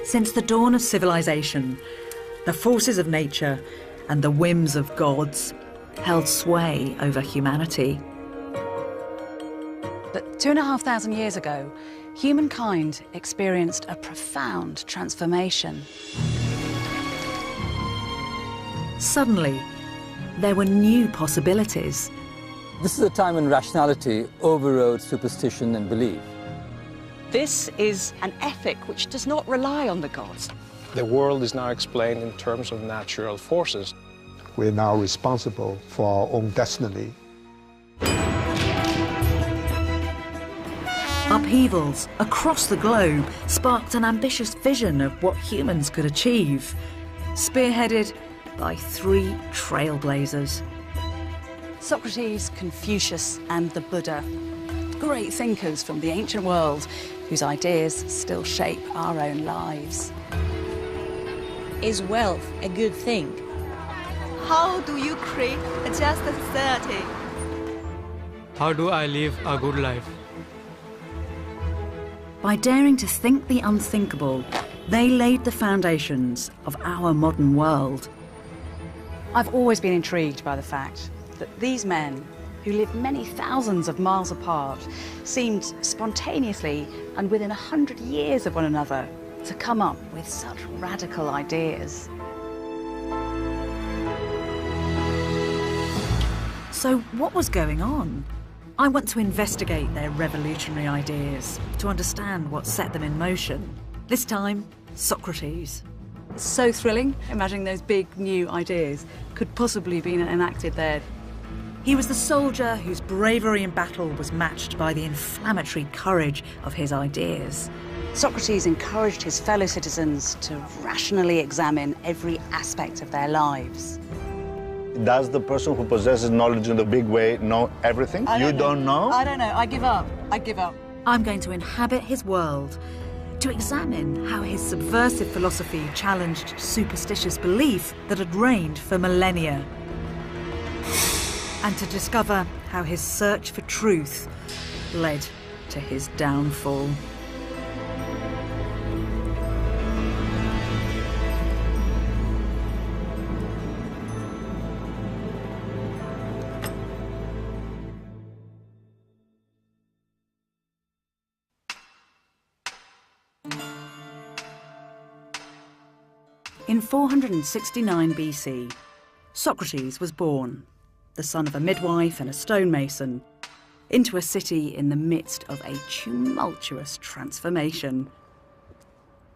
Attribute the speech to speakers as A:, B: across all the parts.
A: Since the dawn of civilization, the forces of nature and the whims of gods held sway over humanity.
B: But 2,500 years ago, humankind experienced a profound transformation.
A: Suddenly, there were new possibilities.
C: This is a time when rationality overrode superstition and belief.
D: This is an ethic which does not rely on the gods.
E: The world is now explained in terms of natural forces.
F: We're now responsible for our own destiny.
A: Upheavals across the globe sparked an ambitious vision of what humans could achieve, spearheaded by three trailblazers.
B: Socrates, Confucius and the Buddha, great thinkers from the ancient world whose ideas still shape our own lives.
G: Is wealth a good thing?
H: How do you create a just society?
I: How do I live a good life?
A: By daring to think the unthinkable, they laid the foundations of our modern world.
B: I've always been intrigued by the fact that these men, who lived many thousands of miles apart, seemed spontaneously and within 100 years of one another to come up with such radical ideas.
A: So what was going on? I want to investigate their revolutionary ideas, to understand what set them in motion. This time, Socrates.
B: It's so thrilling, imagining those big new ideas could possibly be enacted there.
A: He was the soldier whose bravery in battle was matched by the inflammatory courage of his ideas.
B: Socrates encouraged his fellow citizens to rationally examine every aspect of their lives.
J: Does the person who possesses knowledge in the big way know everything? You don't know?
B: I don't know. I give up. I give up.
A: I'm going to inhabit his world, to examine how his subversive philosophy challenged superstitious belief that had reigned for millennia, and to discover how his search for truth led to his downfall. In 469 BC, Socrates was born, the son of a midwife and a stonemason, into a city in the midst of a tumultuous transformation.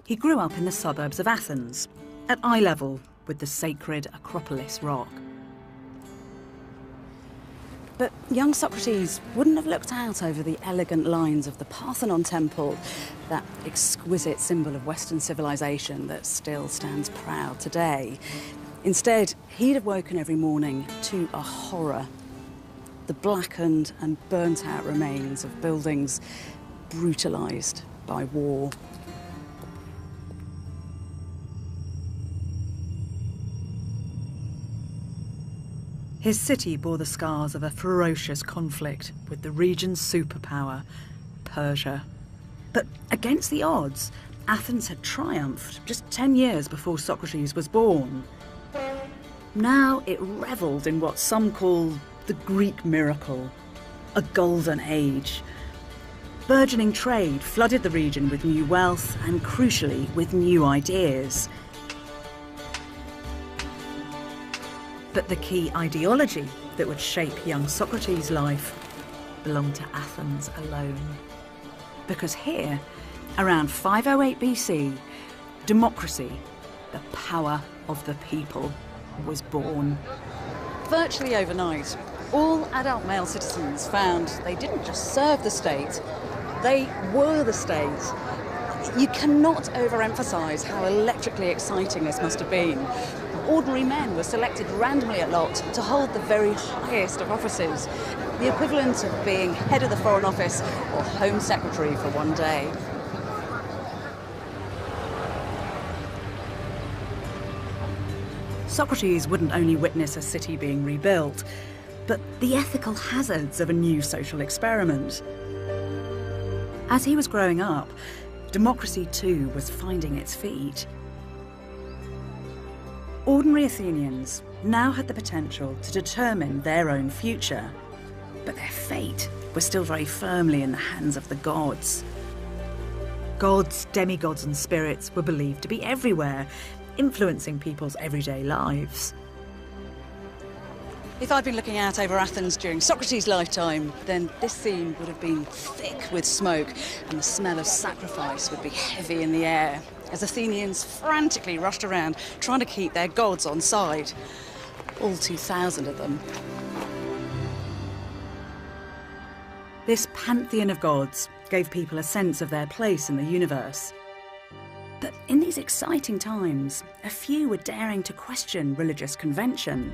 A: He grew up in the suburbs of Athens, at eye level with the sacred Acropolis rock.
B: But young Socrates wouldn't have looked out over the elegant lines of the Parthenon temple, that exquisite symbol of Western civilization that still stands proud today. Instead, he'd have woken every morning to a horror. The blackened and burnt-out remains of buildings brutalized by war.
A: His city bore the scars of a ferocious conflict with the region's superpower, Persia. But against the odds, Athens had triumphed just 10 years before Socrates was born. Now it revelled in what some call the Greek miracle, a golden age. Burgeoning trade flooded the region with new wealth and, crucially, with new ideas. But the key ideology that would shape young Socrates' life belonged to Athens alone. Because here, around 508 BC, democracy, the power of the people, was born.
B: Virtually overnight, all adult male citizens found they didn't just serve the state, they were the state. You cannot overemphasize how electrically exciting this must have been. Ordinary men were selected randomly at lot to hold the very highest of offices, the equivalent of being head of the Foreign Office or Home Secretary for one day.
A: Socrates wouldn't only witness a city being rebuilt, but the ethical hazards of a new social experiment. As he was growing up, democracy too was finding its feet. Ordinary Athenians now had the potential to determine their own future, but their fate was still very firmly in the hands of the gods. Gods, demigods and spirits were believed to be everywhere, influencing people's everyday lives.
B: If I'd been looking out over Athens during Socrates' lifetime, then this scene would have been thick with smoke and the smell of sacrifice would be heavy in the air as Athenians frantically rushed around trying to keep their gods on side. All 2,000 of them.
A: This pantheon of gods gave people a sense of their place in the universe. But in these exciting times, a few were daring to question religious convention.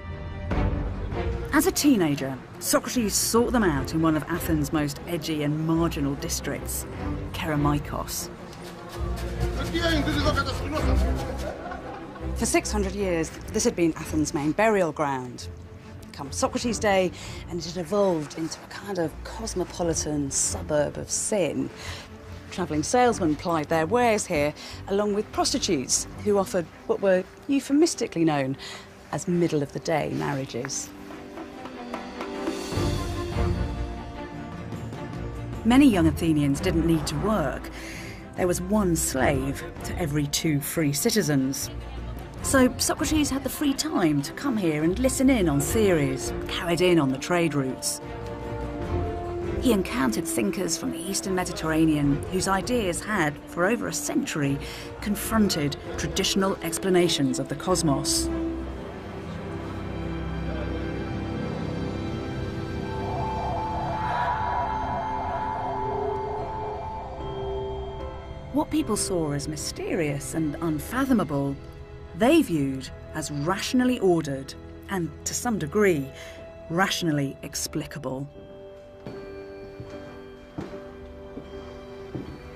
A: As a teenager, Socrates sought them out in one of Athens' most edgy and marginal districts, Kerameikos.
B: For 600 years, this had been Athens' main burial ground. Come Socrates' day, and it had evolved into a kind of cosmopolitan suburb of sin. Travelling salesmen plied their wares here, along with prostitutes who offered what were euphemistically known as middle-of-the-day marriages.
A: Many young Athenians didn't need to work. There was one slave to every 2 free citizens. So Socrates had the free time to come here and listen in on theories carried in on the trade routes. He encountered thinkers from the Eastern Mediterranean whose ideas had, for over a century, confronted traditional explanations of the cosmos. What people saw as mysterious and unfathomable, they viewed as rationally ordered and, to some degree, rationally explicable.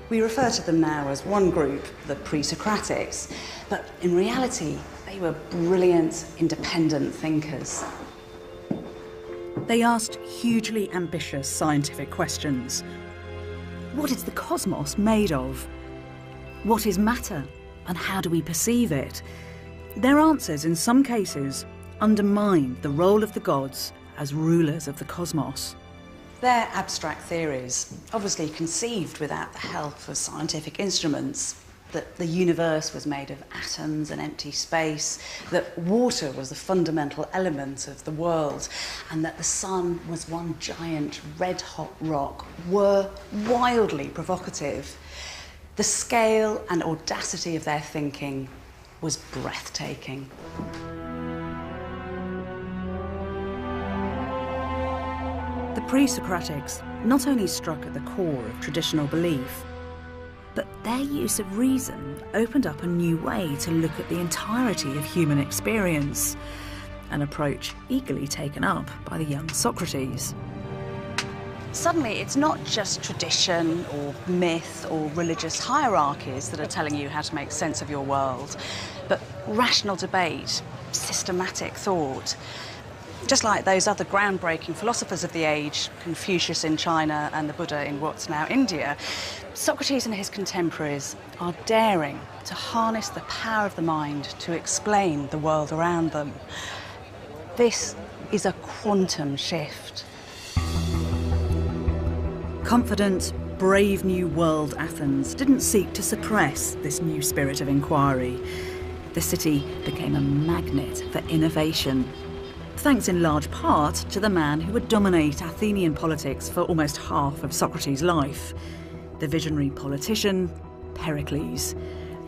B: We refer to them now as one group, the pre-Socratics, but in reality, they were brilliant, independent thinkers.
A: They asked hugely ambitious scientific questions. What is the cosmos made of? What is matter, and how do we perceive it? Their answers, in some cases, undermined the role of the gods as rulers of the cosmos.
B: Their abstract theories, obviously conceived without the help of scientific instruments, that the universe was made of atoms and empty space, that water was the fundamental element of the world, and that the sun was one giant red-hot rock, were wildly provocative. The scale and audacity of their thinking was breathtaking.
A: The pre-Socratics not only struck at the core of traditional belief, but their use of reason opened up a new way to look at the entirety of human experience, an approach eagerly taken up by the young Socrates.
B: Suddenly, it's not just tradition or myth or religious hierarchies that are telling you how to make sense of your world, but rational debate, systematic thought. Just like those other groundbreaking philosophers of the age, Confucius in China and the Buddha in what's now India, Socrates and his contemporaries are daring to harness the power of the mind to explain the world around them. This is a quantum shift.
A: Confident, brave new world Athens didn't seek to suppress this new spirit of inquiry. The city became a magnet for innovation, thanks in large part to the man who would dominate Athenian politics for almost half of Socrates' life, the visionary politician Pericles.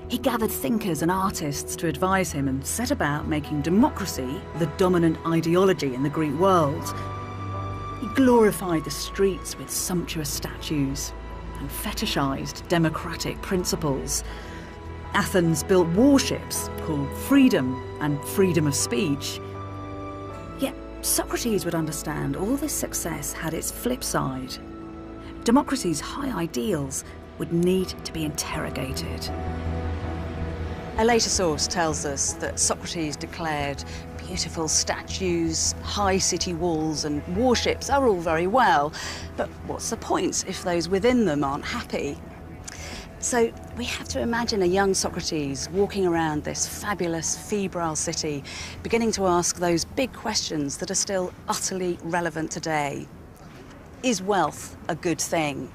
A: He gathered thinkers and artists to advise him and set about making democracy the dominant ideology in the Greek world. He glorified the streets with sumptuous statues and fetishised democratic principles. Athens built warships called Freedom and Freedom of Speech. Yet Socrates would understand all this success had its flip side. Democracy's high ideals would need to be interrogated.
B: A later source tells us that Socrates declared beautiful statues, high city walls and warships are all very well, but what's the point if those within them aren't happy? So we have to imagine a young Socrates walking around this fabulous, febrile city, beginning to ask those big questions that are still utterly relevant today. Is wealth a good thing?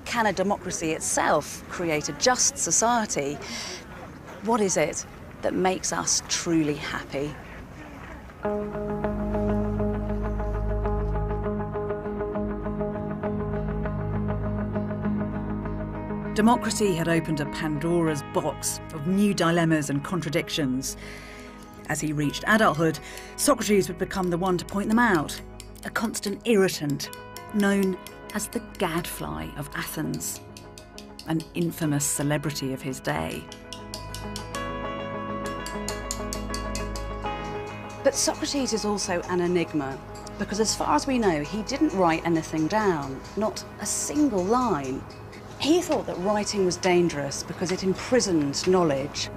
B: Can a democracy itself create a just society? What is it that makes us truly happy?
A: Democracy had opened a Pandora's box of new dilemmas and contradictions. As he reached adulthood, Socrates would become the one to point them out, a constant irritant, known as the gadfly of Athens, an infamous celebrity of his day.
B: But Socrates is also an enigma, because as far as we know, he didn't write anything down, not a single line. He thought that writing was dangerous because it imprisoned knowledge.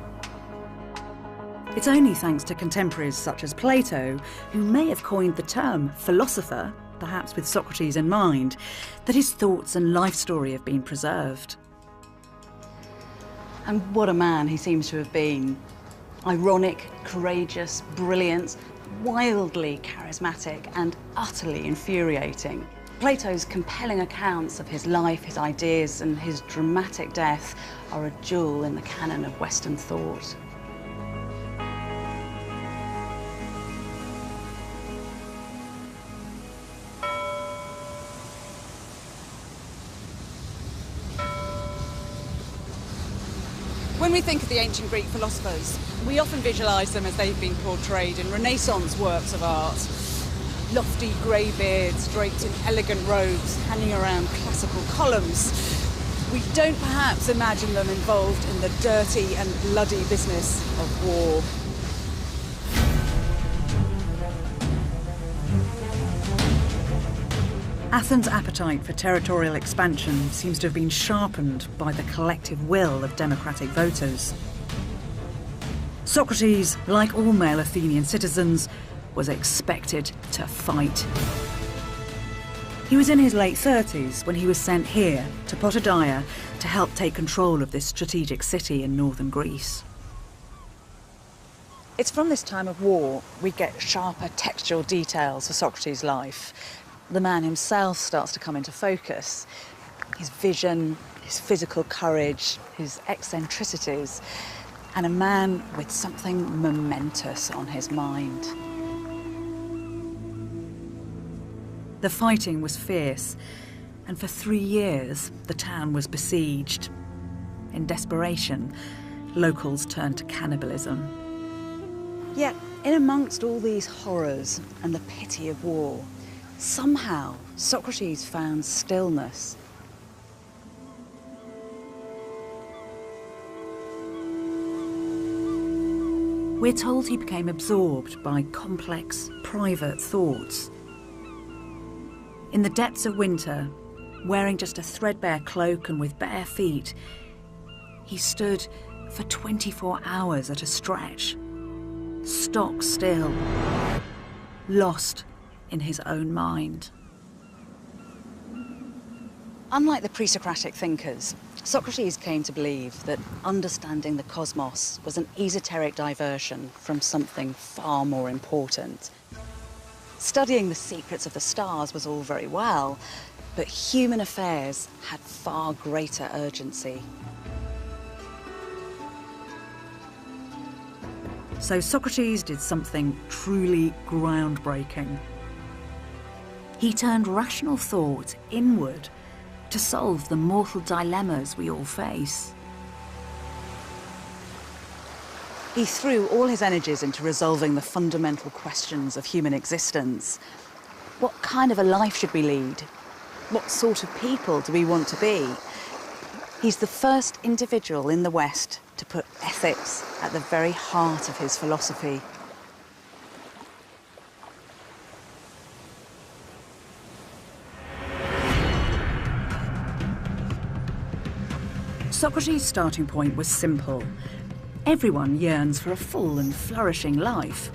A: It's only thanks to contemporaries such as Plato, who may have coined the term philosopher, perhaps with Socrates in mind, that his thoughts and life story have been preserved.
B: And what a man he seems to have been. Ironic, courageous, brilliant, wildly charismatic, and utterly infuriating. Plato's compelling accounts of his life, his ideas, and his dramatic death are a jewel in the canon of Western thought.
D: When we think of the ancient Greek philosophers, we often visualise them as they've been portrayed in Renaissance works of art. Lofty grey beards draped in elegant robes hanging around classical columns. We don't perhaps imagine them involved in the dirty and bloody business of war.
A: Athens' appetite for territorial expansion seems to have been sharpened by the collective will of democratic voters. Socrates, like all male Athenian citizens, was expected to fight. He was in his late 30s when he was sent here to Potidæa to help take control of this strategic city in northern Greece.
B: It's from this time of war we get sharper textual details of Socrates' life. The man himself starts to come into focus. His vision, his physical courage, his eccentricities, and a man with something momentous on his mind.
A: The fighting was fierce, and for 3 years the town was besieged. In desperation, locals turned to cannibalism.
B: Yet, in amongst all these horrors and the pity of war, somehow Socrates found stillness.
A: We're told he became absorbed by complex, private thoughts. In the depths of winter, wearing just a threadbare cloak and with bare feet, he stood for 24 hours at a stretch, stock still, lost in his own mind.
B: Unlike the pre-Socratic thinkers, Socrates came to believe that understanding the cosmos was an esoteric diversion from something far more important. Studying the secrets of the stars was all very well, but human affairs had far greater urgency.
A: So Socrates did something truly groundbreaking. He turned rational thought inward to solve the mortal dilemmas we all face.
B: He threw all his energies into resolving the fundamental questions of human existence. What kind of a life should we lead? What sort of people do we want to be? He's the first individual in the West to put ethics at the very heart of his philosophy.
A: Socrates' starting point was simple. Everyone yearns for a full and flourishing life,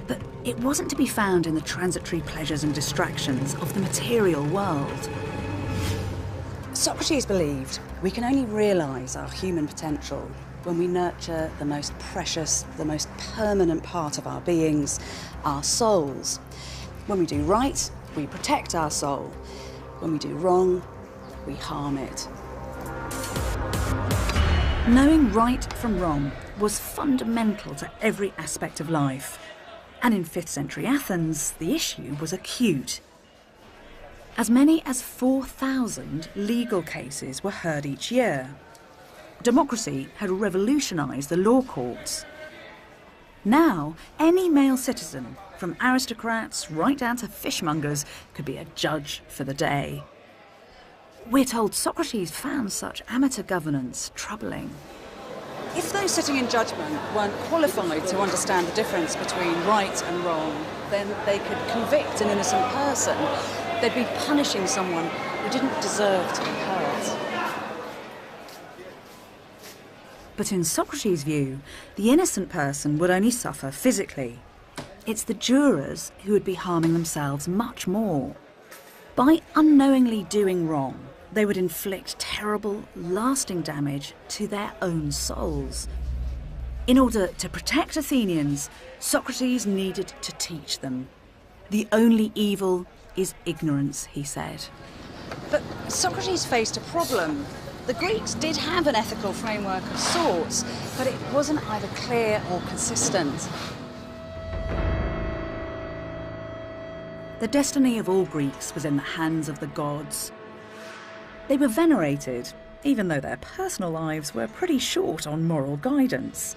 A: but it wasn't to be found in the transitory pleasures and distractions of the material world.
B: Socrates believed we can only realise our human potential when we nurture the most precious, the most permanent part of our beings, our souls. When we do right, we protect our soul. When we do wrong, we harm it. Knowing right from wrong was fundamental to every aspect of life. And in 5th century Athens, the issue was acute. As many as 4,000 legal cases were heard each year. Democracy had revolutionised the law courts. Now, any male citizen, from aristocrats right down to fishmongers, could be a judge for the day. We're told Socrates found such amateur governance troubling. If those sitting in judgment weren't qualified to understand the difference between right and wrong, then they could convict an innocent person. They'd be punishing someone who didn't deserve to be hurt. But in Socrates' view, the innocent person would only suffer physically. It's the jurors who would be harming themselves much more. By unknowingly doing wrong, they would inflict terrible, lasting damage to their own souls. In order to protect Athenians, Socrates needed to teach them. The only evil is ignorance, he said. But Socrates faced a problem. The Greeks did have an ethical framework of sorts, but it wasn't either clear or consistent. The destiny of all Greeks was in the hands of the gods. They were venerated, even though their personal lives were pretty short on moral guidance.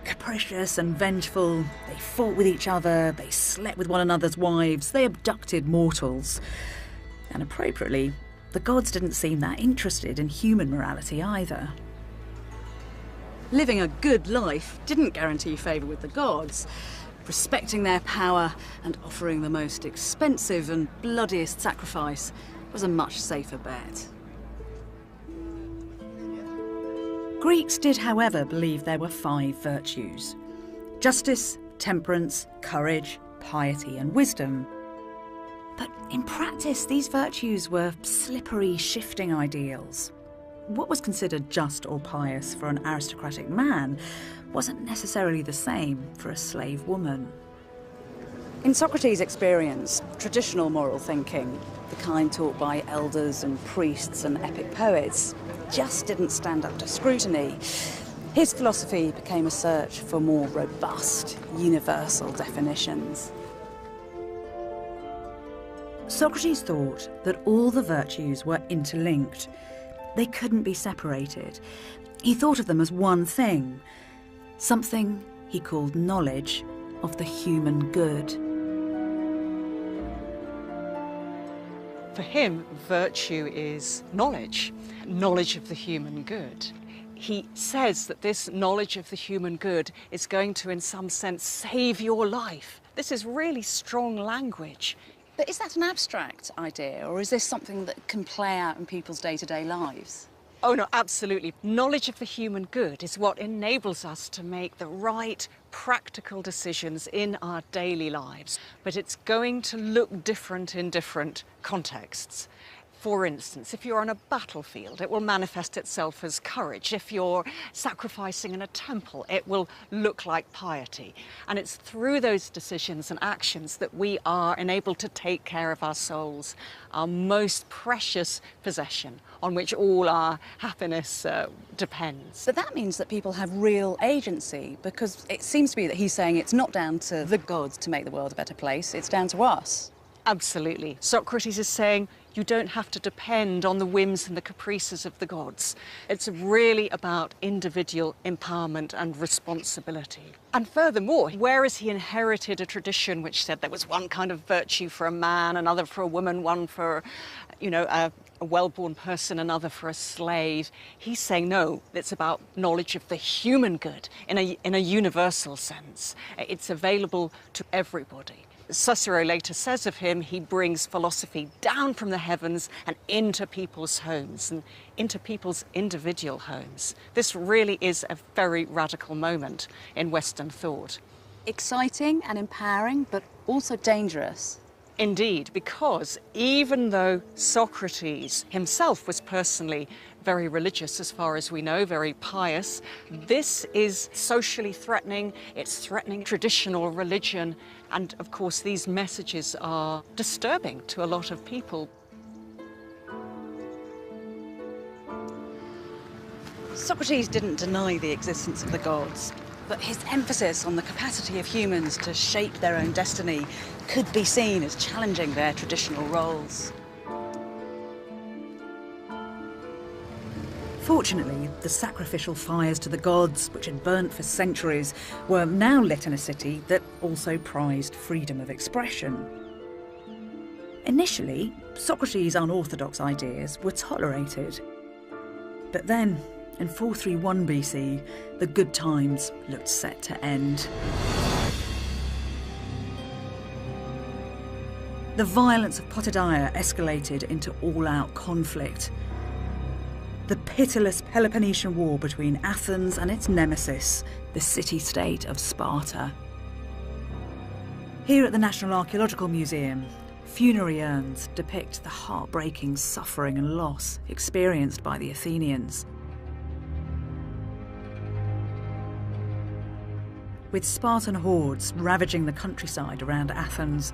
B: Capricious and vengeful, they fought with each other, they slept with one another's wives, they abducted mortals. And appropriately, the gods didn't seem that interested in human morality either. Living a good life didn't guarantee favour with the gods. Respecting their power and offering the most expensive and bloodiest sacrifice was a much safer bet. Greeks did, however, believe there were 5 virtues: justice, temperance, courage, piety and wisdom. But in practice, these virtues were slippery, shifting ideals. What was considered just or pious for an aristocratic man wasn't necessarily the same for a slave woman. In Socrates' experience, traditional moral thinking, the kind taught by elders and priests and epic poets, just didn't stand up to scrutiny. His philosophy became a search for more robust, universal definitions. Socrates thought that all the virtues were interlinked. They couldn't be separated. He thought of them as one thing, something he called knowledge of the human good.
K: For him, virtue is knowledge of the human good. He says that this knowledge of the human good is going to, in some sense, save your life. This is really strong language.
B: But is that an abstract idea, or is this something that can play out in people's day-to-day lives?
K: Oh no, absolutely. Knowledge of the human good is what enables us to make the right practical decisions in our daily lives. But it's going to look different in different contexts. For instance, if you're on a battlefield, it will manifest itself as courage. If you're sacrificing in a temple, it will look like piety. And it's through those decisions and actions that we are enabled to take care of our souls, our most precious possession, on which all our happiness depends.
B: But that means that people have real agency, because it seems to be that he's saying it's not down to the gods to make the world a better place, it's down to us.
K: Absolutely. Socrates is saying you don't have to depend on the whims and the caprices of the gods. It's really about individual empowerment and responsibility. And furthermore, whereas he inherited a tradition which said there was one kind of virtue for a man, another for a woman, one for, a well-born person, another for a slave, he's saying no, it's about knowledge of the human good in a universal sense. It's available to everybody. Cicero later says of him, he brings philosophy down from the heavens and into people's homes and into people's individual homes. This really is a very radical moment in Western thought.
B: Exciting and empowering, but also dangerous.
K: Indeed, because even though Socrates himself was personally very religious, as far as we know, very pious, this is socially threatening, it's threatening traditional religion, and of course these messages are disturbing to a lot of people.
B: Socrates didn't deny the existence of the gods, but his emphasis on the capacity of humans to shape their own destiny could be seen as challenging their traditional roles.
A: Fortunately, the sacrificial fires to the gods, which had burnt for centuries, were now lit in a city that also prized freedom of expression. Initially, Socrates' unorthodox ideas were tolerated. But then, in 431 BC, the good times looked set to end. The violence of Potidæa escalated into all-out conflict. The pitiless Peloponnesian War between Athens and its nemesis, the city-state of Sparta. Here at the National Archaeological Museum, funerary urns depict the heartbreaking suffering and loss experienced by the Athenians. With Spartan hordes ravaging the countryside around Athens,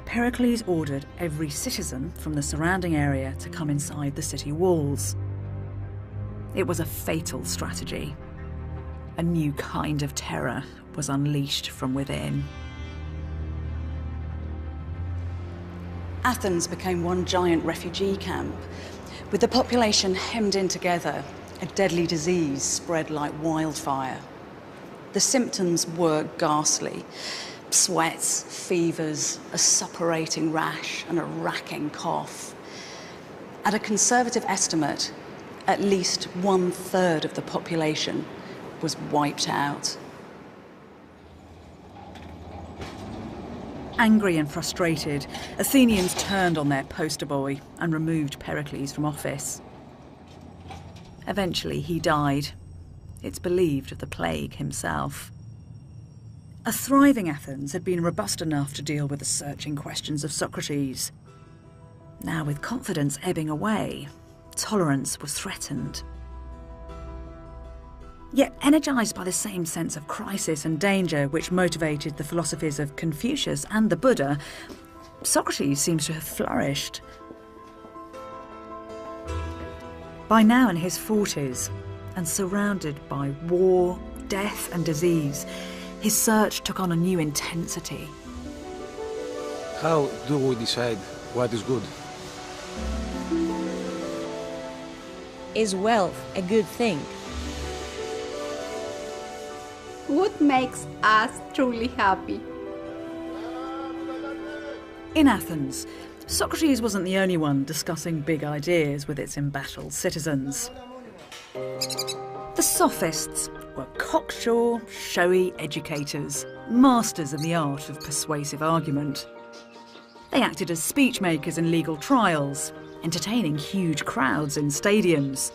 A: Pericles ordered every citizen from the surrounding area to come inside the city walls. It was a fatal strategy. A new kind of terror was unleashed from within.
B: Athens became one giant refugee camp. With the population hemmed in together, a deadly disease spread like wildfire. The symptoms were ghastly. Sweats, fevers, a suppurating rash, and a racking cough. At a conservative estimate, at least 1/3 of the population was wiped out.
A: Angry and frustrated, Athenians turned on their poster boy and removed Pericles from office. Eventually, he died. It's believed of the plague himself. A thriving Athens had been robust enough to deal with the searching questions of Socrates. Now, with confidence ebbing away, tolerance was threatened. Yet, energised by the same sense of crisis and danger which motivated the philosophies of Confucius and the Buddha, Socrates seems to have flourished. By now in his 40s, and surrounded by war, death and disease, his search took on a new intensity.
L: How do we decide what is good?
G: Is wealth a good thing?
H: What makes us truly happy?
A: In Athens, Socrates wasn't the only one discussing big ideas with its embattled citizens. The sophists were cocksure, showy educators, masters in the art of persuasive argument. They acted as speech makers in legal trials, entertaining huge crowds in stadiums.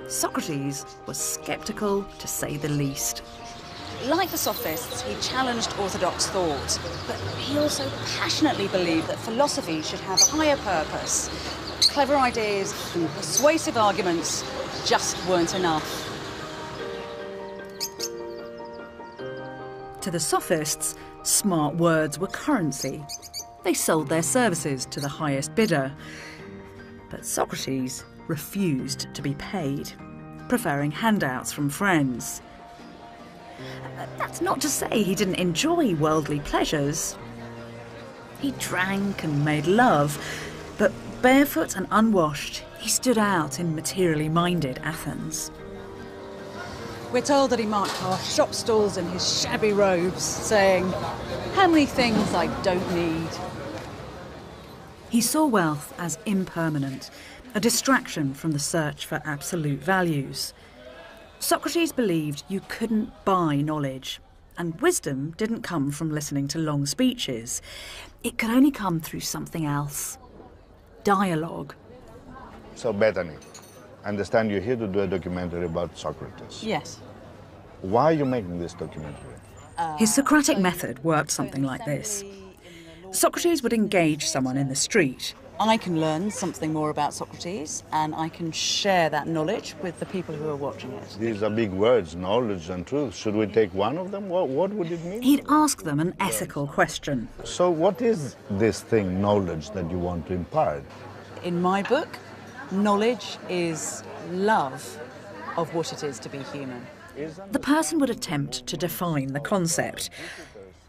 A: Socrates was sceptical, to say the least.
B: Like the sophists, he challenged orthodox thought, but he also passionately believed that philosophy should have a higher purpose. Clever ideas and persuasive arguments just weren't enough.
A: To the sophists, smart words were currency. They sold their services to the highest bidder. But Socrates refused to be paid, preferring handouts from friends. That's not to say he didn't enjoy worldly pleasures. He drank and made love, but barefoot and unwashed, he stood out in materially minded Athens.
B: We're told that he marked past shop stalls in his shabby robes, saying, "How many things I don't need."
A: He saw wealth as impermanent, a distraction from the search for absolute values. Socrates believed you couldn't buy knowledge, and wisdom didn't come from listening to long speeches. It could only come through something else. Dialogue.
J: So, Bethany, I understand you're here to do a documentary about Socrates.
B: Yes.
J: Why are you making this documentary?
A: His Socratic method worked something like this. Socrates would engage someone in the street.
B: I can learn something more about Socrates and I can share that knowledge with the people who are watching it.
J: These are big words, knowledge and truth. Should we take one of them? What would it mean?
A: He'd ask them an ethical question.
J: So what is this thing, knowledge, that you want to impart?
B: In my book, knowledge is love of what it is to be human.
A: The person would attempt to define the concept,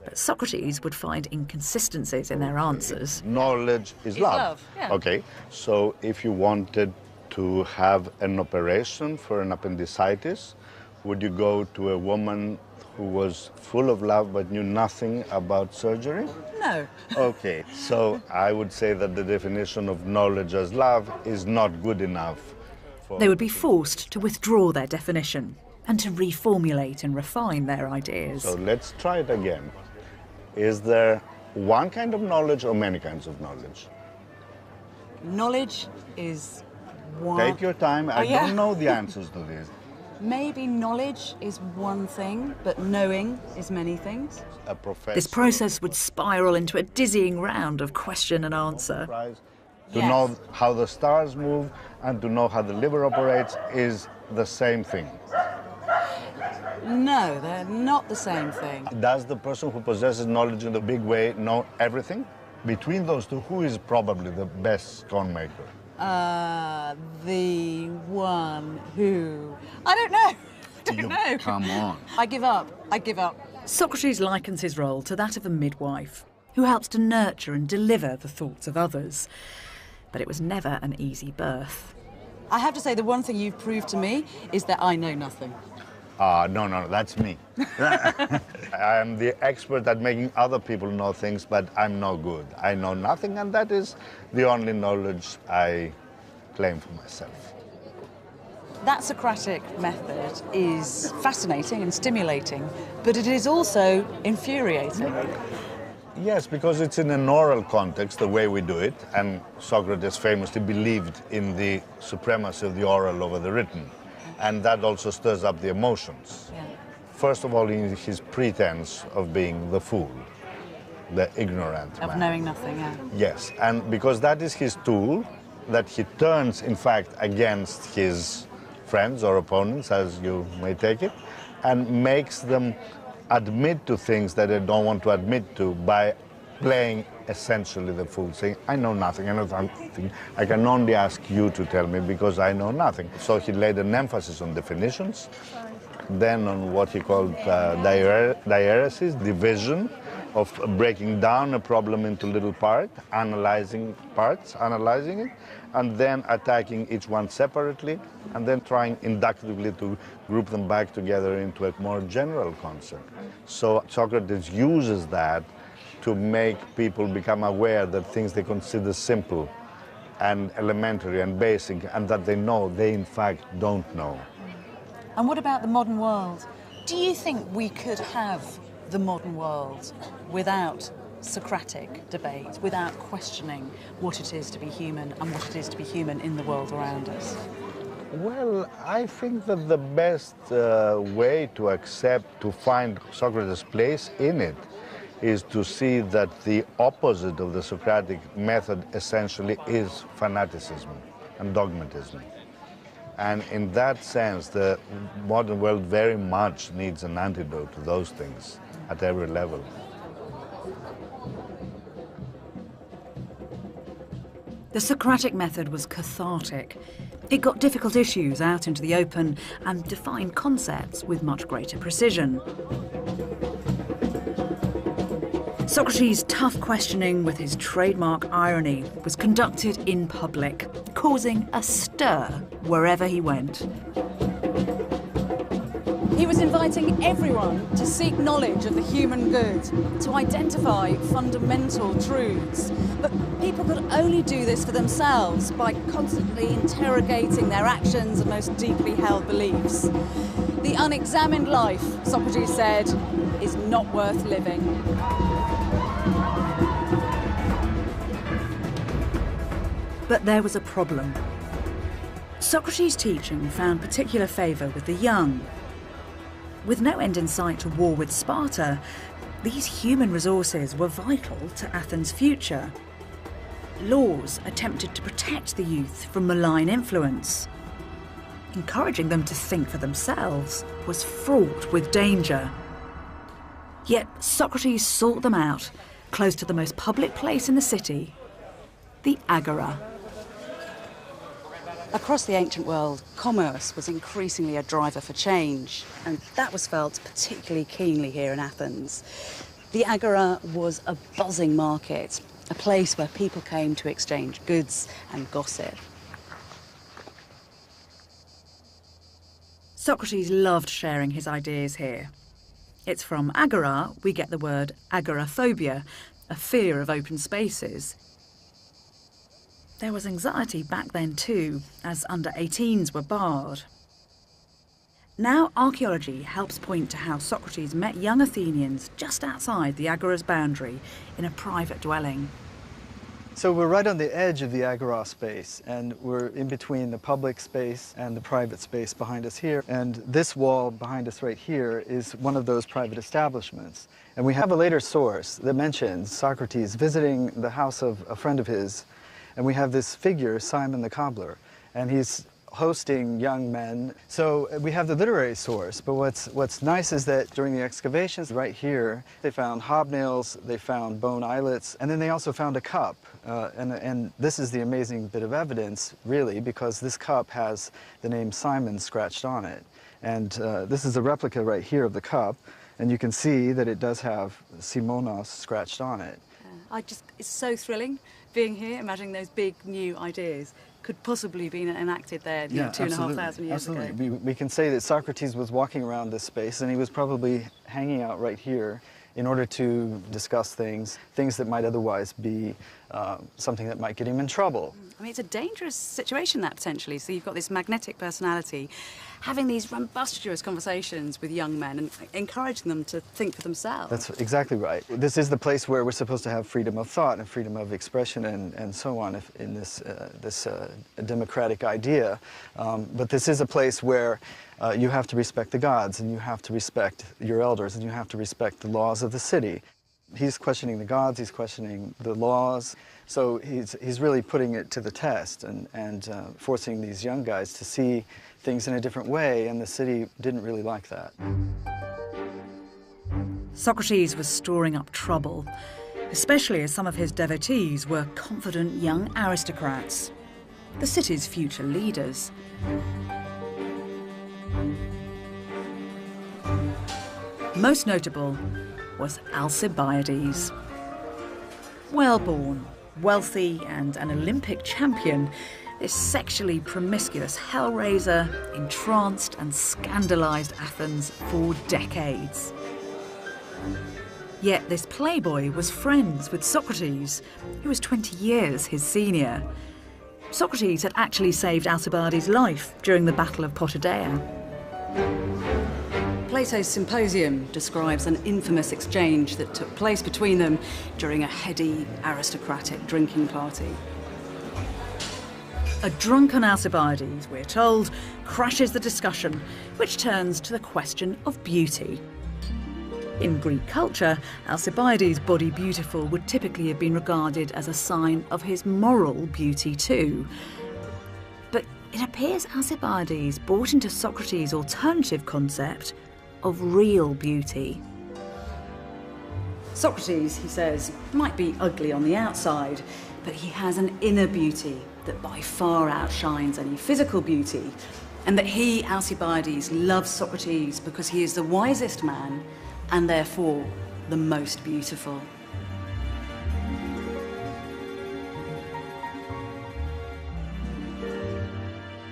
A: but Socrates would find inconsistencies in their answers.
J: Knowledge is love.
B: Yeah.
J: Okay, so if you wanted to have an operation for an appendicitis, would you go to a woman who was full of love but knew nothing about surgery?
B: No.
J: Okay, so I would say that the definition of knowledge as love is not good enough.
A: They would be forced to withdraw their definition and to reformulate and refine their ideas.
J: So let's try it again. Is there one kind of knowledge or many kinds of knowledge?
B: Knowledge is one...
J: Take your time. I
B: yeah.
J: don't know the answers to this.
B: Maybe knowledge is one thing, but knowing is many things.
J: A professor...
A: This process would spiral into a dizzying round of question and answer.
J: To know how the stars move and to know how the liver operates is the same thing.
B: No, they're not the same thing.
J: Does the person who possesses knowledge in the big way know everything? Between those two, who is probably the best scone maker?
B: The one who... I don't know. I don't know.
J: Come on.
B: I give up. I give up.
A: Socrates likens his role to that of a midwife who helps to nurture and deliver the thoughts of others. But it was never an easy birth.
B: I have to say, the one thing you've proved to me is that I know nothing.
J: No, that's me. I am the expert at making other people know things, but I'm no good. I know nothing, and that is the only knowledge I claim for myself.
B: That Socratic method is fascinating and stimulating, but it is also infuriating.
J: Yes, because it's in an oral context, the way we do it, and Socrates famously believed in the supremacy of the oral over the written. And that also stirs up the emotions.
B: Yeah.
J: First of all, in his pretense of being the fool, the ignorant man.
B: Of knowing nothing, yeah.
J: Yes, and because that is his tool, that he turns, in fact, against his friends or opponents, as you may take it, and makes them admit to things that they don't want to admit to by playing essentially the fool, saying, I know nothing, I know nothing. I can only ask you to tell me because I know nothing. So he laid an emphasis on definitions, then on what he called diaresis, division, of breaking down a problem into little parts, analyzing it, and then attacking each one separately, and then trying inductively to group them back together into a more general concept. So Socrates uses that to make people become aware that things they consider simple and elementary and basic, and that they know, they in fact don't know.
B: And what about the modern world? Do you think we could have the modern world without Socratic debate, without questioning what it is to be human and what it is to be human in the world around us?
J: Well, I think that the best way to find Socrates' place in it is to see that the opposite of the Socratic method essentially is fanaticism and dogmatism. And in that sense, the modern world very much needs an antidote to those things at every level.
A: The Socratic method was cathartic. It got difficult issues out into the open and defined concepts with much greater precision. Socrates' tough questioning with his trademark irony was conducted in public, causing a stir wherever he went.
B: He was inviting everyone to seek knowledge of the human good, to identify fundamental truths. But people could only do this for themselves by constantly interrogating their actions and most deeply held beliefs. The unexamined life, Socrates said, is not worth living.
A: But there was a problem. Socrates' teaching found particular favour with the young. With no end in sight to war with Sparta, These human resources were vital to Athens' future. Laws attempted to protect the youth from malign influence. Encouraging them to think for themselves was fraught with danger. Yet Socrates sought them out, close to the most public place in the city, the Agora.
B: Across the ancient world, commerce was increasingly a driver for change, and that was felt particularly keenly here in Athens. The Agora was a buzzing market, a place where people came to exchange goods and gossip.
A: Socrates loved sharing his ideas here. It's from agora we get the word agoraphobia, a fear of open spaces. There was anxiety back then too, as under-18s were barred. Now archaeology helps point to how Socrates met young Athenians just outside the agora's boundary in a private dwelling.
M: So we're right on the edge of the agora space, and we're in between the public space and the private space behind us here. And this wall behind us right here is one of those private establishments. And we have a later source that mentions Socrates visiting the house of a friend of his, and we have this figure, Simon the Cobbler, and he's hosting young men. So we have the literary source, but what's nice is that during the excavations right here, they found hobnails, they found bone eyelets, and then they also found a cup. And this is the amazing bit of evidence, really, because this cup has the name Simon scratched on it. And this is a replica right here of the cup, and you can see that it does have Simonos scratched on it.
B: It's so thrilling being here, imagining those big new ideas could possibly be enacted there 2,500 years ago.
M: Absolutely. We can say that Socrates was walking around this space, and he was probably hanging out right here in order to discuss things that might otherwise be something that might get him in trouble.
B: I mean, it's a dangerous situation, that, potentially. So you've got this magnetic personality having these rumbustious conversations with young men and encouraging them to think for themselves.
M: That's exactly right. This is the place where we're supposed to have freedom of thought and freedom of expression and so on in this democratic idea. But this is a place where you have to respect the gods, and you have to respect your elders, and you have to respect the laws of the city. He's questioning the gods, he's questioning the laws, so he's really putting it to the test and forcing these young guys to see things in a different way, and the city didn't really like that.
A: Socrates was storing up trouble, especially as some of his devotees were confident young aristocrats, the city's future leaders. Most notable was Alcibiades. Well-born, wealthy and an Olympic champion, this sexually promiscuous hellraiser entranced and scandalised Athens for decades. Yet this playboy was friends with Socrates, who was 20 years his senior. Socrates had actually saved Alcibiades' life during the Battle of Potidaea.
B: Plato's Symposium describes an infamous exchange that took place between them during a heady, aristocratic drinking party.
A: A drunken Alcibiades, we're told, crashes the discussion, which turns to the question of beauty. In Greek culture, Alcibiades' body beautiful would typically have been regarded as a sign of his moral beauty too. But it appears Alcibiades bought into Socrates' alternative concept of real beauty.
B: Socrates, he says, might be ugly on the outside, but he has an inner beauty that by far outshines any physical beauty, and that he, Alcibiades, loves Socrates because he is the wisest man and therefore the most beautiful.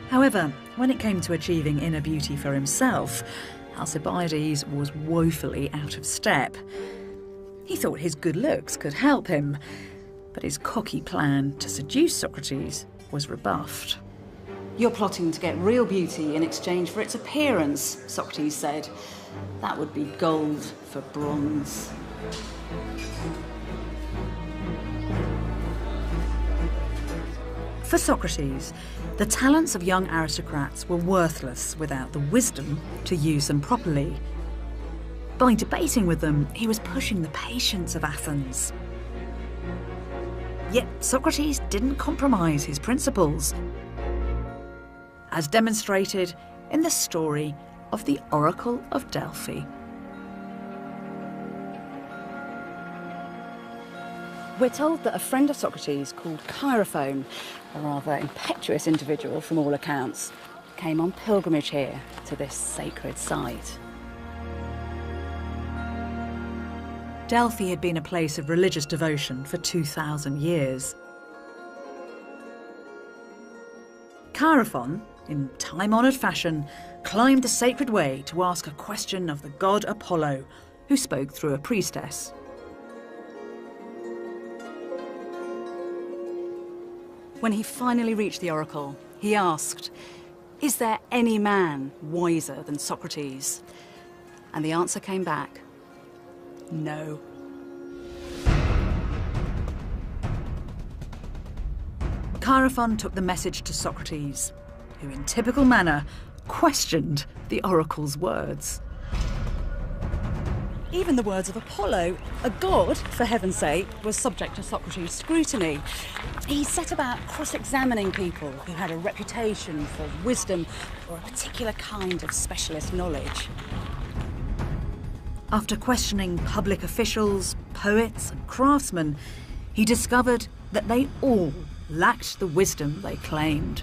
A: However, when it came to achieving inner beauty for himself, Alcibiades was woefully out of step. He thought his good looks could help him, but his cocky plan to seduce Socrates was rebuffed.
B: You're plotting to get real beauty in exchange for its appearance, Socrates said. That would be gold for bronze.
A: For Socrates, the talents of young aristocrats were worthless without the wisdom to use them properly. By debating with them, he was pushing the patience of Athens. Yet Socrates didn't compromise his principles, as demonstrated in the story of the Oracle of Delphi.
B: We're told that a friend of Socrates called Chaerephon, a rather impetuous individual from all accounts, came on pilgrimage here to this sacred site.
A: Delphi had been a place of religious devotion for 2,000 years. Chaerephon, in time-honoured fashion, climbed the sacred way to ask a question of the god Apollo, who spoke through a priestess.
B: When he finally reached the oracle, he asked, "Is there any man wiser than Socrates?" And the answer came back, no.
A: Chaerephon took the message to Socrates, who in typical manner questioned the oracle's words.
B: Even the words of Apollo, a god, for heaven's sake, was subject to Socrates' scrutiny. He set about cross-examining people who had a reputation for wisdom or a particular kind of specialist knowledge.
A: After questioning public officials, poets and craftsmen, he discovered that they all lacked the wisdom they claimed.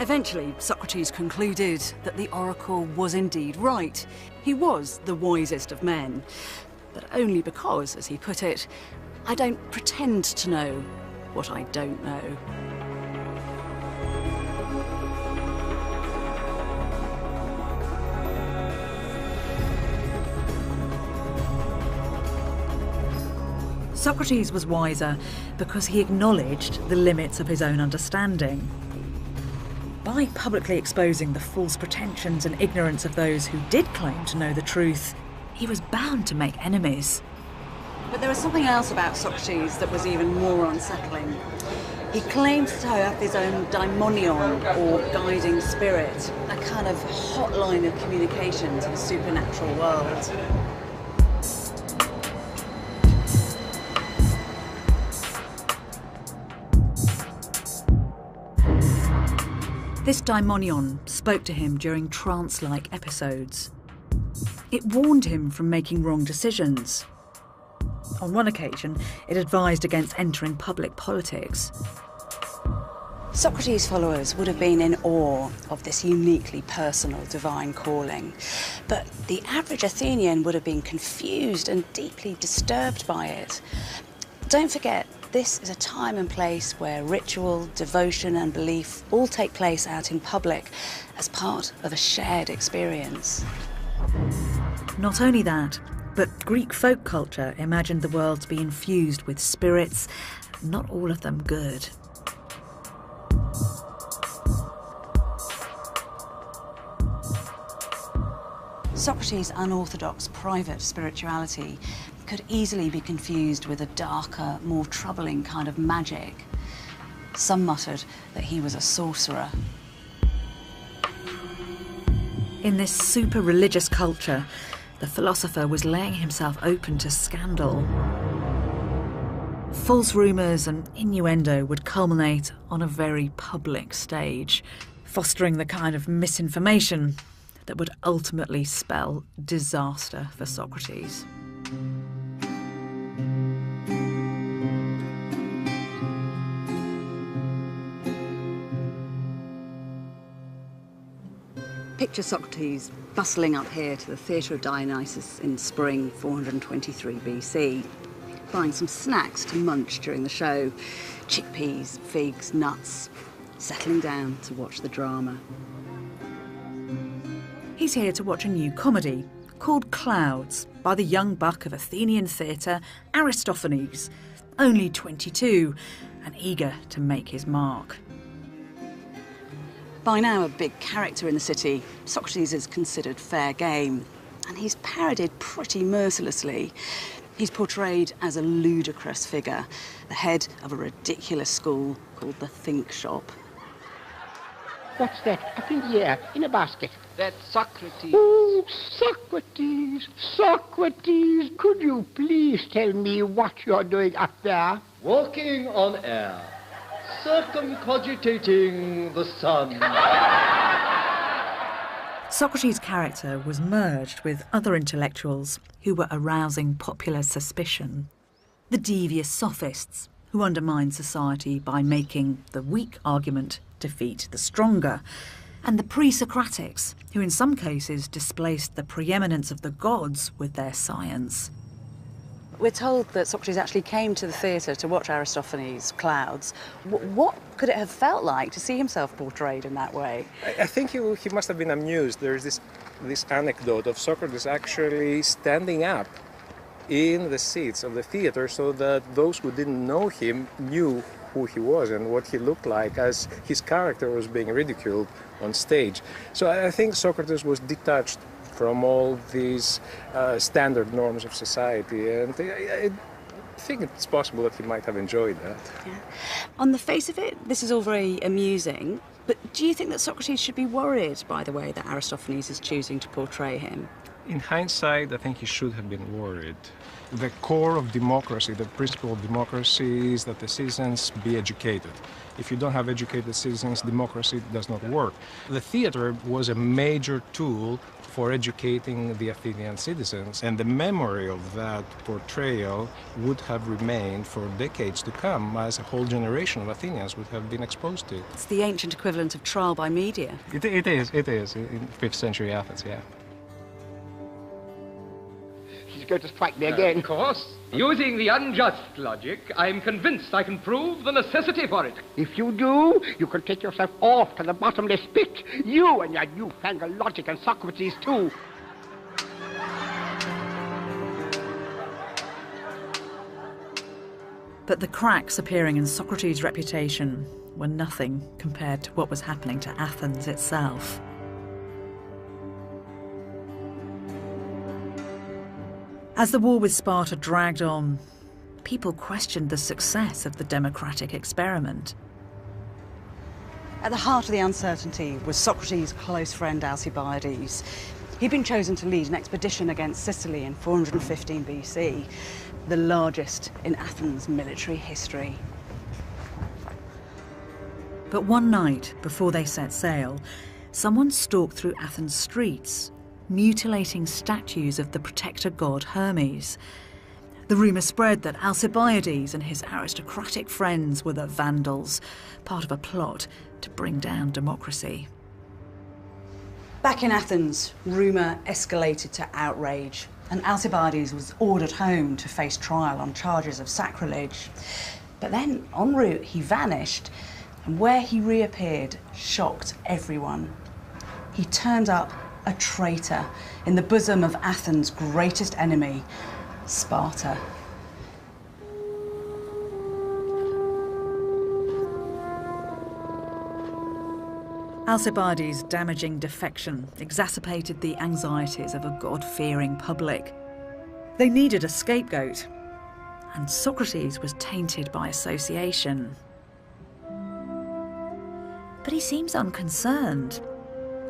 B: Eventually, Socrates concluded that the oracle was indeed right. He was the wisest of men, but only because, as he put it, I don't pretend to know what I don't know.
A: Socrates was wiser because he acknowledged the limits of his own understanding. By publicly exposing the false pretensions and ignorance of those who did claim to know the truth, he was bound to make enemies.
B: But there was something else about Socrates that was even more unsettling. He claimed to have his own daimonion, or guiding spirit, a kind of hotline of communication to the supernatural world.
A: This daimonion spoke to him during trance-like episodes. It warned him from making wrong decisions. On one occasion, it advised against entering public politics.
B: Socrates' followers would have been in awe of this uniquely personal divine calling, but the average Athenian would have been confused and deeply disturbed by it. Don't forget, this is a time and place where ritual, devotion and belief all take place out in public as part of a shared experience.
A: Not only that, but Greek folk culture imagined the world to be infused with spirits, not all of them good.
B: Socrates' unorthodox private spirituality could easily be confused with a darker, more troubling kind of magic. Some muttered that he was a sorcerer.
A: In this super-religious culture, the philosopher was laying himself open to scandal. False rumours and innuendo would culminate on a very public stage, fostering the kind of misinformation that would ultimately spell disaster for Socrates.
B: Picture Socrates bustling up here to the Theatre of Dionysus in spring 423 BC, buying some snacks to munch during the show, chickpeas, figs, nuts, settling down to watch the drama.
A: He's here to watch a new comedy called Clouds by the young buck of Athenian theatre, Aristophanes, only 22 and eager to make his mark.
B: By now a big character in the city, Socrates is considered fair game, and he's parodied pretty mercilessly. He's portrayed as a ludicrous figure, the head of a ridiculous school called the Think Shop.
N: What's that? Up in the air, in a basket.
O: That's Socrates.
N: Oh, Socrates! Socrates! Could you please tell me what you're doing up there?
O: Walking on air. Circumcogitating the sun.
A: Socrates' character was merged with other intellectuals who were arousing popular suspicion. The devious sophists, who undermined society by making the weak argument defeat the stronger, and the pre-Socratics, who in some cases displaced the preeminence of the gods with their science.
B: We're told that Socrates actually came to the theatre to watch Aristophanes' Clouds. What could it have felt like to see himself portrayed in that way?
E: I think he must have been amused. There's this anecdote of Socrates actually standing up in the seats of the theatre so that those who didn't know him knew who he was and what he looked like as his character was being ridiculed on stage. So I think Socrates was detached from all these standard norms of society, and I think it's possible that he might have enjoyed that.
B: Yeah. On the face of it, this is all very amusing, but do you think that Socrates should be worried by the way that Aristophanes is choosing to portray him?
E: In hindsight, I think he should have been worried. The core of democracy, the principle of democracy is that the citizens be educated. If you don't have educated citizens, democracy does not work. The theater was a major tool for educating the Athenian citizens, and the memory of that portrayal would have remained for decades to come, as a whole generation of Athenians would have been exposed to it.
B: It's the ancient equivalent of trial by media.
E: It is, in 5th century Athens, yeah.
N: She's going to strike me again.
O: Of course. Using the unjust logic, I'm convinced I can prove the necessity for it.
N: If you do, you can take yourself off to the bottomless pit. You and your newfangled logic, and Socrates too.
A: But the cracks appearing in Socrates' reputation were nothing compared to what was happening to Athens itself. As the war with Sparta dragged on, people questioned the success of the democratic experiment.
B: At the heart of the uncertainty was Socrates' close friend Alcibiades. He'd been chosen to lead an expedition against Sicily in 415 BC, the largest in Athens' military history.
A: But one night, before they set sail, someone stalked through Athens' streets, mutilating statues of the protector god Hermes. The rumour spread that Alcibiades and his aristocratic friends were the vandals, part of a plot to bring down democracy.
B: Back in Athens, rumour escalated to outrage, and Alcibiades was ordered home to face trial on charges of sacrilege. But then, en route, he vanished, and where he reappeared shocked everyone. He turned up a traitor in the bosom of Athens' greatest enemy, Sparta.
A: Alcibiades' damaging defection exacerbated the anxieties of a God-fearing public. They needed a scapegoat, and Socrates was tainted by association. But he seems unconcerned,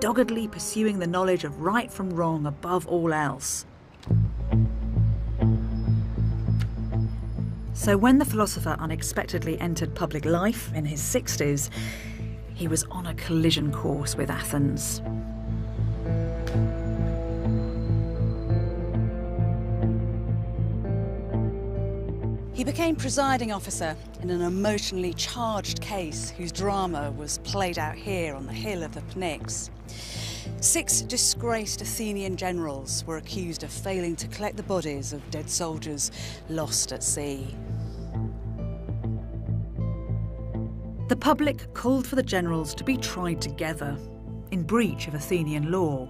A: doggedly pursuing the knowledge of right from wrong above all else. So when the philosopher unexpectedly entered public life in his 60s, he was on a collision course with Athens.
B: He became presiding officer in an emotionally charged case whose drama was played out here on the hill of the Pnyx. 6 disgraced Athenian generals were accused of failing to collect the bodies of dead soldiers lost at sea.
A: The public called for the generals to be tried together, in breach of Athenian law.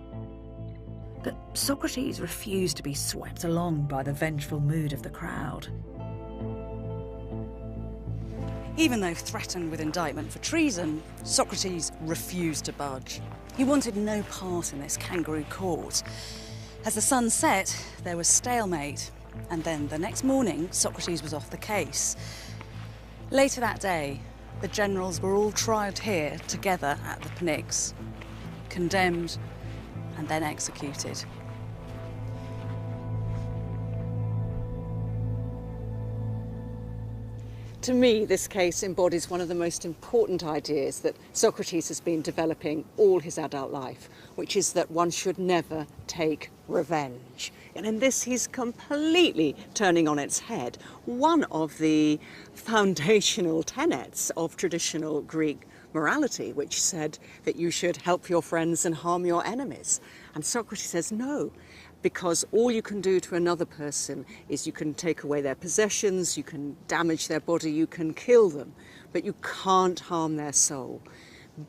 A: But Socrates refused to be swept along by the vengeful mood of the crowd.
B: Even though threatened with indictment for treason, Socrates refused to budge. He wanted no part in this kangaroo court. As the sun set, there was stalemate, and then the next morning, Socrates was off the case. Later that day, The generals were all tried here together at the Pnyx, condemned and then executed.
K: To me, this case embodies one of the most important ideas that Socrates has been developing all his adult life, which is that one should never take revenge. And in this, he's completely turning on its head one of the foundational tenets of traditional Greek morality, which said that you should help your friends and harm your enemies. And Socrates says no, because all you can do to another person is you can take away their possessions, you can damage their body, you can kill them, but you can't harm their soul.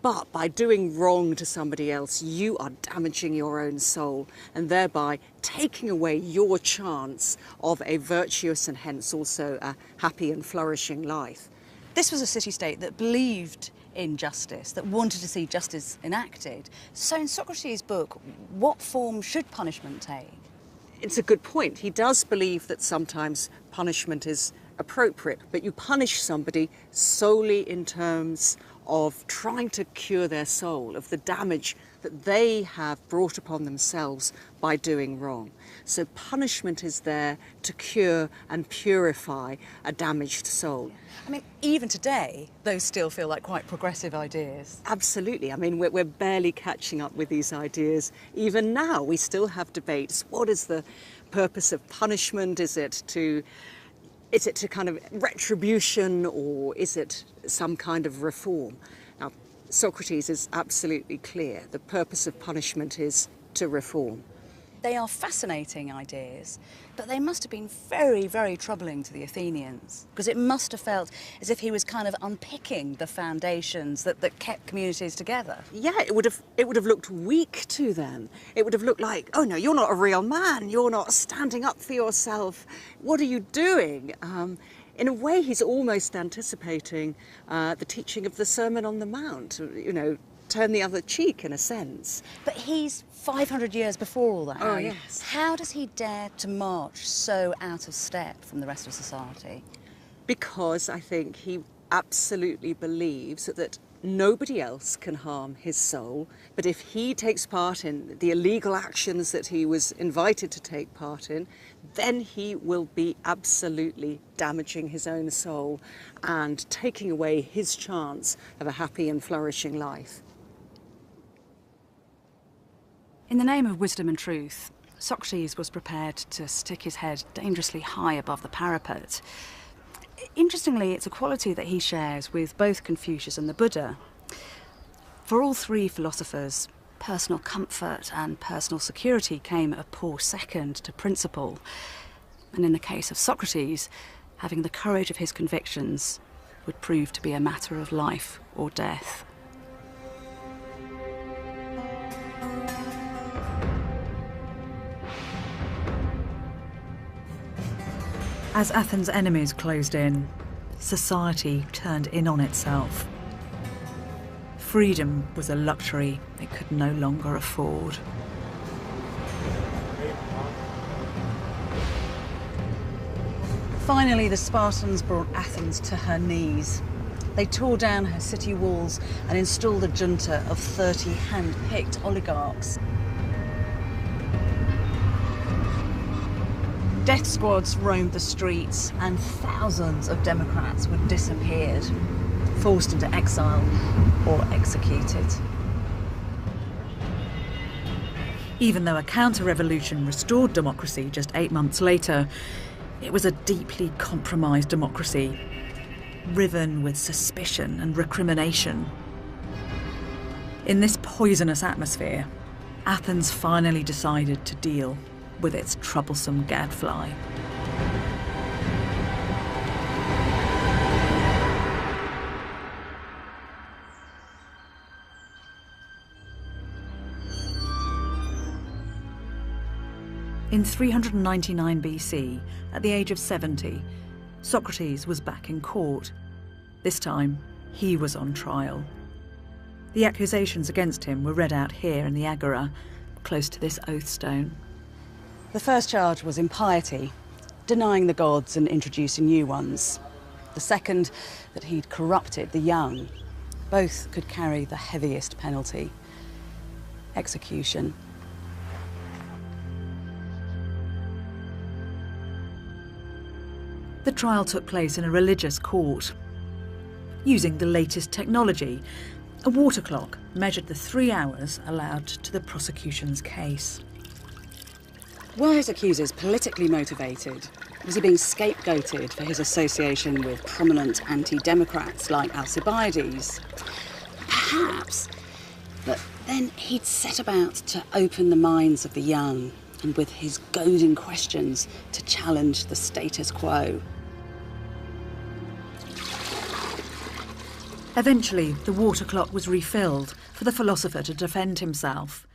K: But by doing wrong to somebody else, you are damaging your own soul and thereby taking away your chance of a virtuous and hence also a happy and flourishing life.
B: This was a city-state that believed in justice, that wanted to see justice enacted. So in Socrates' book, what form should punishment take?
K: It's a good point. He does believe that sometimes punishment is appropriate, but you punish somebody solely in terms of trying to cure their soul, of the damage that they have brought upon themselves by doing wrong. So punishment is there to cure and purify a damaged soul.
B: I mean, even today, those still feel like quite progressive ideas.
K: Absolutely. I mean, we're barely catching up with these ideas. Even now, we still have debates. What is the purpose of punishment? Is it to kind of retribution, or is it some kind of reform? Now, Socrates is absolutely clear. The purpose of punishment is to reform.
B: They are fascinating ideas, but they must have been very, very troubling to the Athenians, because it must have felt as if he was kind of unpicking the foundations that kept communities together.
K: Yeah, it would have looked weak to them. It would have looked like, oh no, you're not a real man, you're not standing up for yourself, what are you doing? In a way, he's almost anticipating the teaching of the Sermon on the Mount, you know, turn the other cheek in a sense.
B: But he's 500 years before all that.
K: Oh, yes.
B: How does he dare to march so out of step from the rest of society?
K: Because I think he absolutely believes that nobody else can harm his soul, but if he takes part in the illegal actions that he was invited to take part in, then he will be absolutely damaging his own soul and taking away his chance of a happy and flourishing life.
B: In the name of wisdom and truth, Socrates was prepared to stick his head dangerously high above the parapet. Interestingly, it's a quality that he shares with both Confucius and the Buddha. For all three philosophers, personal comfort and personal security came a poor second to principle. And in the case of Socrates, having the courage of his convictions would prove to be a matter of life or death. As Athens' enemies closed in, society turned in on itself. Freedom was a luxury it could no longer afford. Finally, the Spartans brought Athens to her knees. They tore down her city walls and installed a junta of 30 hand-picked oligarchs. Death squads roamed the streets and thousands of Democrats were disappeared, forced into exile or executed. Even though a counter-revolution restored democracy just 8 months later, it was a deeply compromised democracy, riven with suspicion and recrimination. In this poisonous atmosphere, Athens finally decided to deal with its troublesome gadfly. In 399 BC, at the age of 70, Socrates was back in court. This time, he was on trial. The accusations against him were read out here in the Agora, close to this oath stone. The first charge was impiety, denying the gods and introducing new ones. The second, that he'd corrupted the young. Both could carry the heaviest penalty: execution.
A: The trial took place in a religious court. Using the latest technology, a water clock measured the 3 hours allowed to the prosecution's case.
B: Were his accusers politically motivated? Was he being scapegoated for his association with prominent anti-democrats like Alcibiades? Perhaps. But then he'd set about to open the minds of the young, and with his goading questions to challenge the status quo.
A: Eventually, the water clock was refilled for the philosopher to defend himself.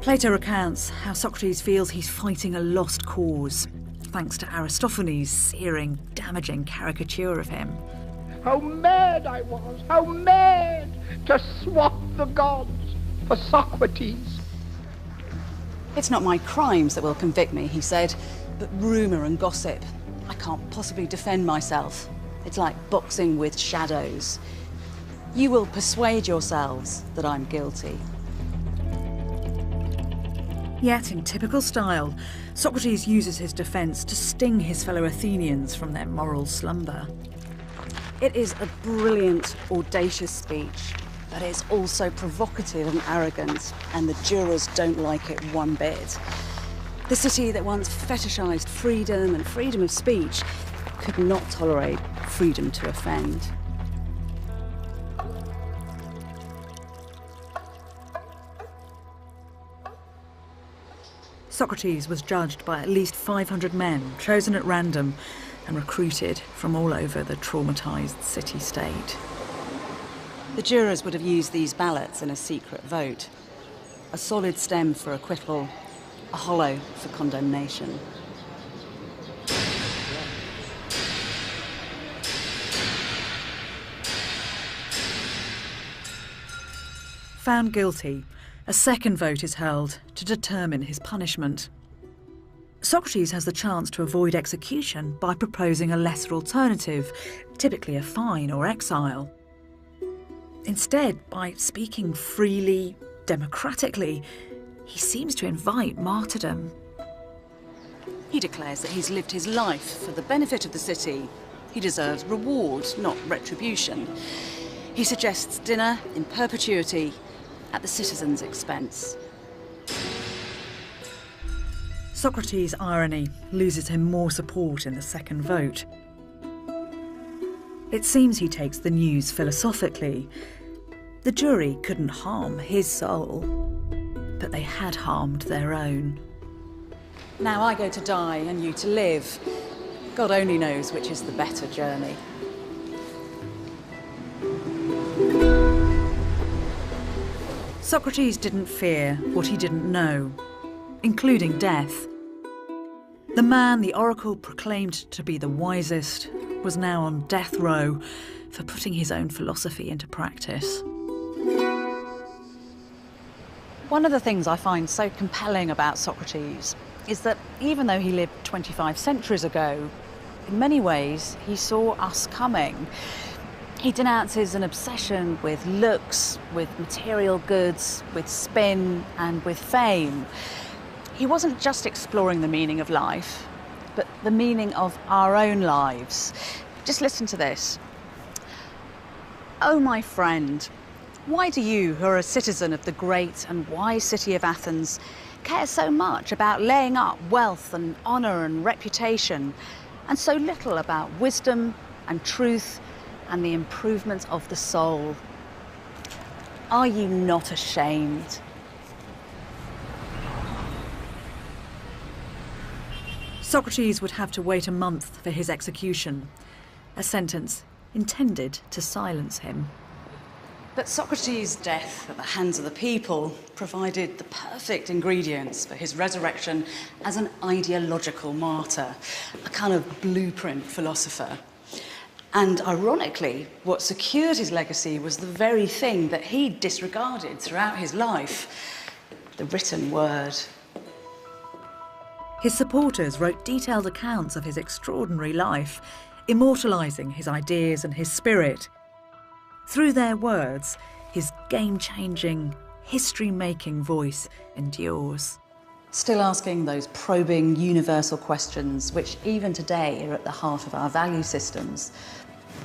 A: Plato recounts how Socrates feels he's fighting a lost cause, thanks to Aristophanes' searing, damaging caricature of him.
N: How mad I was, how mad to swap the gods for Socrates.
B: It's not my crimes that will convict me, he said, but rumour and gossip. I can't possibly defend myself. It's like boxing with shadows. You will persuade yourselves that I'm guilty.
A: Yet, in typical style, Socrates uses his defence to sting his fellow Athenians from their moral slumber.
B: It is a brilliant, audacious speech, but it's also provocative and arrogant, and the jurors don't like it one bit. The city that once fetishised freedom and freedom of speech could not tolerate freedom to offend.
A: Socrates was judged by at least 500 men, chosen at random and recruited from all over the traumatised city-state.
B: The jurors would have used these ballots in a secret vote. A solid stem for acquittal, a hollow for condemnation.
A: Found guilty, a second vote is held to determine his punishment. Socrates has the chance to avoid execution by proposing a lesser alternative, typically a fine or exile. Instead, by speaking freely, democratically, he seems to invite martyrdom.
B: He declares that he's lived his life for the benefit of the city. He deserves reward, not retribution. He suggests dinner in perpetuity at the citizens' expense.
A: Socrates' irony loses him more support in the second vote. It seems he takes the news philosophically. The jury couldn't harm his soul, but they had harmed their own.
B: Now I go to die and you to live. God only knows which is the better journey.
A: Socrates didn't fear what he didn't know, including death. The man the oracle proclaimed to be the wisest was now on death row for putting his own philosophy into practice.
B: One of the things I find so compelling about Socrates is that even though he lived 25 centuries ago, in many ways he saw us coming. He denounces an obsession with looks, with material goods, with spin and with fame. He wasn't just exploring the meaning of life, but the meaning of our own lives. Just listen to this. Oh, my friend, why do you, who are a citizen of the great and wise city of Athens, care so much about laying up wealth and honour and reputation, and so little about wisdom and truth and the improvement of the soul? Are you not ashamed?
A: Socrates would have to wait a month for his execution, a sentence intended to silence him.
B: But Socrates' death at the hands of the people provided the perfect ingredients for his resurrection as an ideological martyr, a kind of blueprint philosopher. And ironically, what secured his legacy was the very thing that he disregarded throughout his life: the written word.
A: His supporters wrote detailed accounts of his extraordinary life, immortalising his ideas and his spirit. Through their words, his game-changing, history-making voice endures.
B: Still asking those probing, universal questions, which even today are at the heart of our value systems.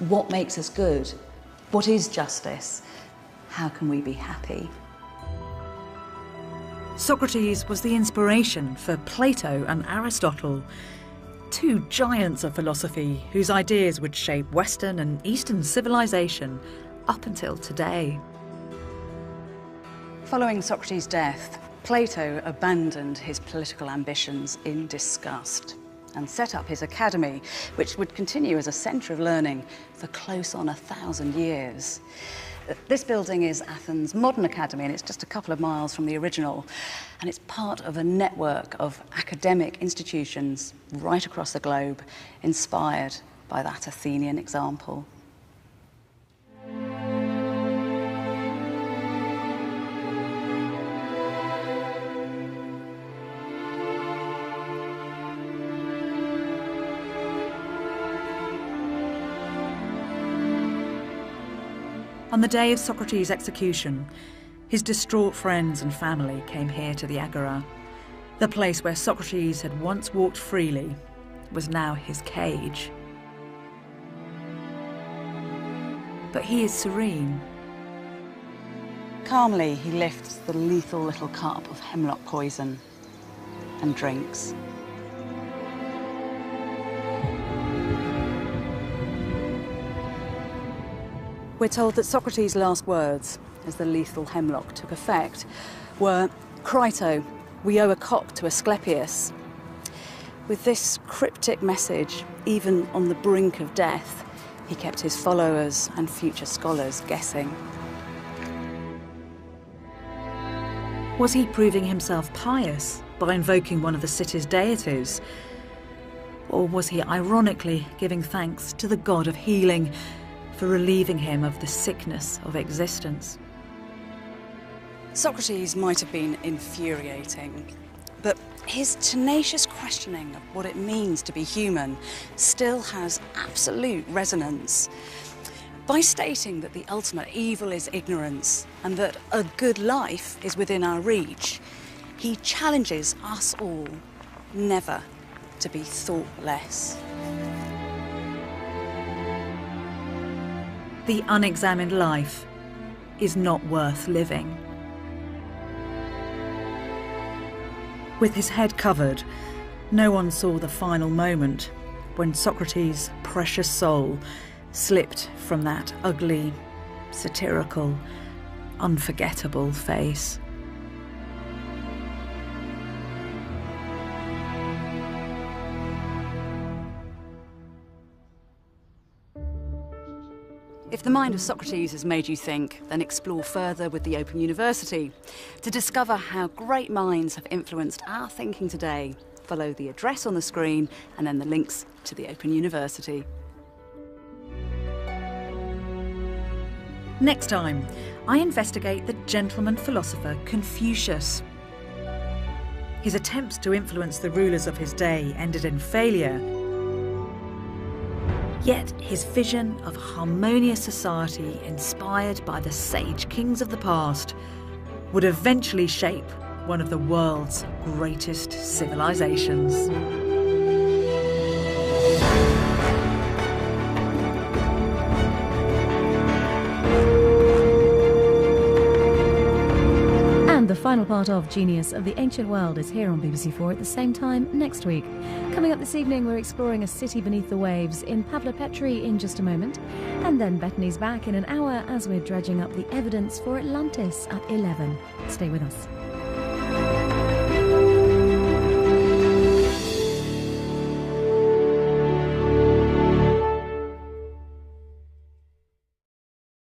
B: What makes us good? What is justice? How can we be happy?
A: Socrates was the inspiration for Plato and Aristotle, two giants of philosophy whose ideas would shape Western and Eastern civilization up until today.
B: Following Socrates' death, Plato abandoned his political ambitions in disgust and set up his academy, which would continue as a centre of learning for close on 1,000 years. This building is Athens' modern academy, and it's just a couple of miles from the original, and it's part of a network of academic institutions right across the globe, inspired by that Athenian example.
A: On the day of Socrates' execution, his distraught friends and family came here to the Agora. The place where Socrates had once walked freely was now his cage. But he is serene.
B: Calmly, he lifts the lethal little cup of hemlock poison and drinks. We're told that Socrates' last words, as the lethal hemlock took effect, were, "Crito, we owe a cock to Asclepius." With this cryptic message, even on the brink of death, he kept his followers and future scholars guessing.
A: Was he proving himself pious by invoking one of the city's deities? Or was he ironically giving thanks to the god of healing for relieving him of the sickness of existence?
B: Socrates might have been infuriating, but his tenacious questioning of what it means to be human still has absolute resonance. By stating that the ultimate evil is ignorance and that a good life is within our reach, he challenges us all never to be thoughtless.
A: The unexamined life is not worth living. With his head covered, no one saw the final moment when Socrates' precious soul slipped from that ugly, satirical, unforgettable face.
B: If the mind of Socrates has made you think, then explore further with the Open University. To discover how great minds have influenced our thinking today, follow the address on the screen and then the links to the Open University.
A: Next time, I investigate the gentleman philosopher Confucius. His attempts to influence the rulers of his day ended in failure. Yet his vision of harmonious society inspired by the sage kings of the past would eventually shape one of the world's greatest civilizations.
P: The final part of Genius of the Ancient World is here on BBC4 at the same time next week. Coming up this evening, we're exploring a city beneath the waves in Pavla Petri in just a moment. And then Bethany's back in an hour as we're dredging up the evidence for Atlantis at 11. Stay with us.